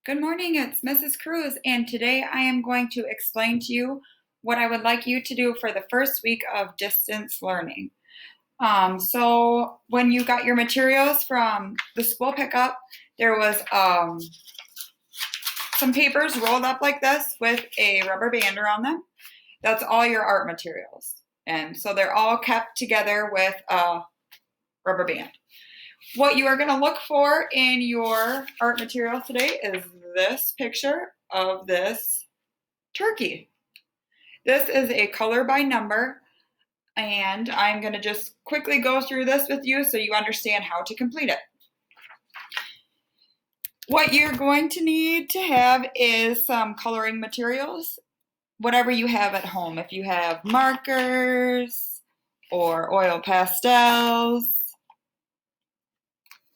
Good morning, it's Mrs. Cruz, and today I am going to explain to you what I would like you to do for the first week of distance learning. So when you got your materials from the school pickup, there was some papers rolled up like this with a rubber band around them. That's all your art materials. And so they're all kept together with a rubber band. What you are going to look for in your art material today is this picture of this turkey. This is a color by number, and I'm going to just quickly go through this with you so you understand how to complete it. What you're going to need to have is some coloring materials, whatever you have at home. If you have markers or oil pastels,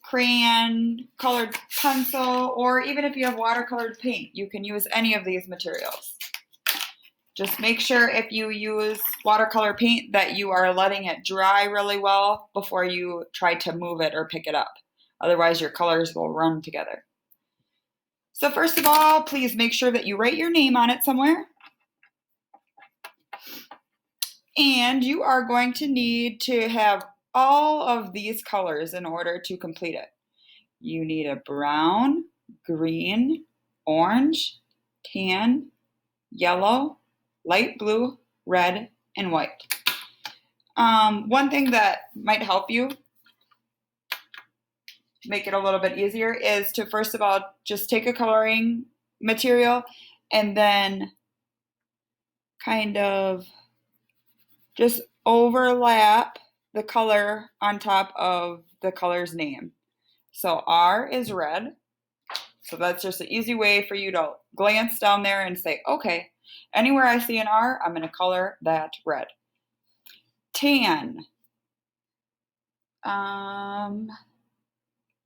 crayon, colored pencil, or even if you have watercolored paint, you can use any of these materials. Just make sure if you use watercolor paint that you are letting it dry really well before you try to move it or pick it up. Otherwise, your colors will run together. So first of all, please make sure that you write your name on it somewhere. And you are going to need to have all of these colors in order to complete it. You need a brown, green, orange, tan, yellow, light blue, red, and white. One thing that might help you make it a little bit easier is to first of all just take a coloring material and then kind of just overlap the color on top of the color's name. So R is red. So that's just an easy way for you to glance down there and say, okay, anywhere I see an R, I'm going to color that red. Tan.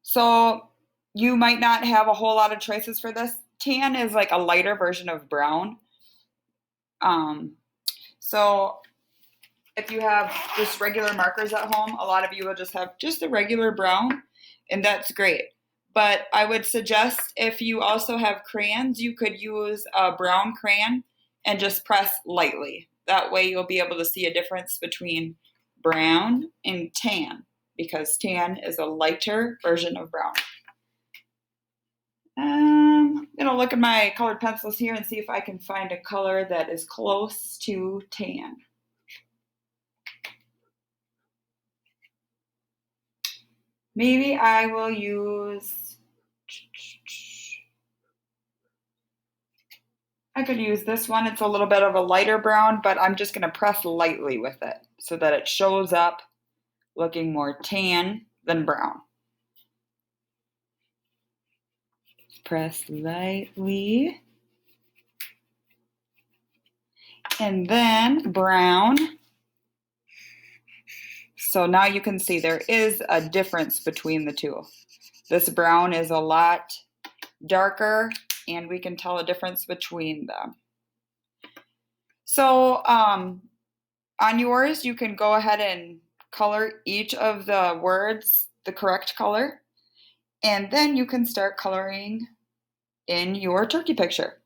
So you might not have a whole lot of choices for this. Tan is like a lighter version of brown. So if you have just regular markers at home, a lot of you will just have just a regular brown, and that's great. But I would suggest if you also have crayons, you could use a brown crayon and just press lightly. That way you'll be able to see a difference between brown and tan, because tan is a lighter version of brown. I'm gonna look at my colored pencils here and see if I can find a color that is close to tan. Maybe I will use, I could use this one. It's a little bit of a lighter brown, but I'm just gonna press lightly with it so that it shows up looking more tan than brown. Press lightly. And then brown. So now you can see there is a difference between the two. This brown is a lot darker, and we can tell a difference between them. So on yours, you can go ahead and color each of the words the correct color, and then you can start coloring in your turkey picture.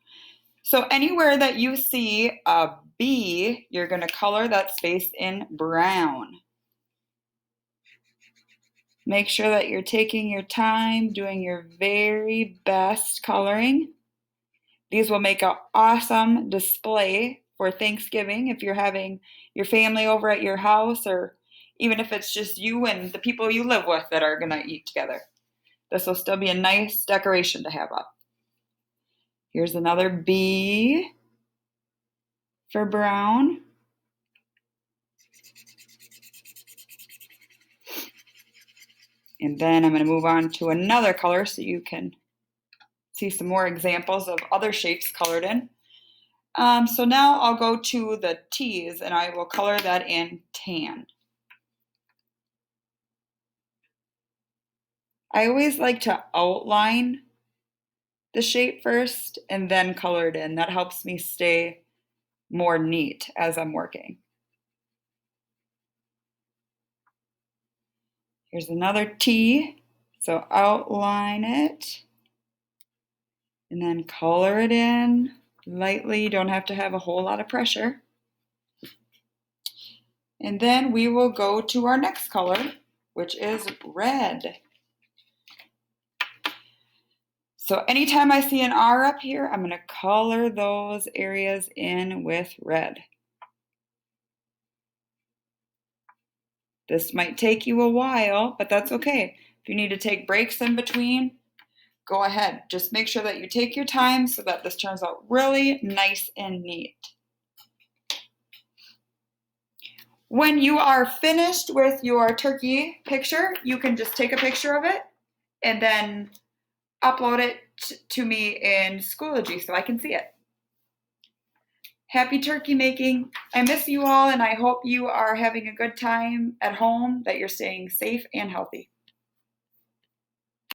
So anywhere that you see a B, you're going to color that space in brown. Make sure that you're taking your time, doing your very best coloring. These will make an awesome display for Thanksgiving if you're having your family over at your house, or even if it's just you and the people you live with that are going to eat together. This will still be a nice decoration to have up. Here's another B for brown. And then I'm going to move on to another color so you can see some more examples of other shapes colored in. So now I'll go to the T's and I will color that in tan. I always like to outline the shape first and then color it in. That helps me stay more neat as I'm working. Here's another T. So outline it And then color it in lightly. You don't have to have a whole lot of pressure. And then we will go to our next color, which is red. So anytime I see an R up here, I'm going to color those areas in with red. This might take you a while, but that's okay. If you need to take breaks in between, go ahead. Just make sure that you take your time so that this turns out really nice and neat. When you are finished with your turkey picture, you can just take a picture of it and then upload it to me in Schoology so I can see it. Happy turkey making. I miss you all, and I hope you are having a good time at home, that you're staying safe and healthy.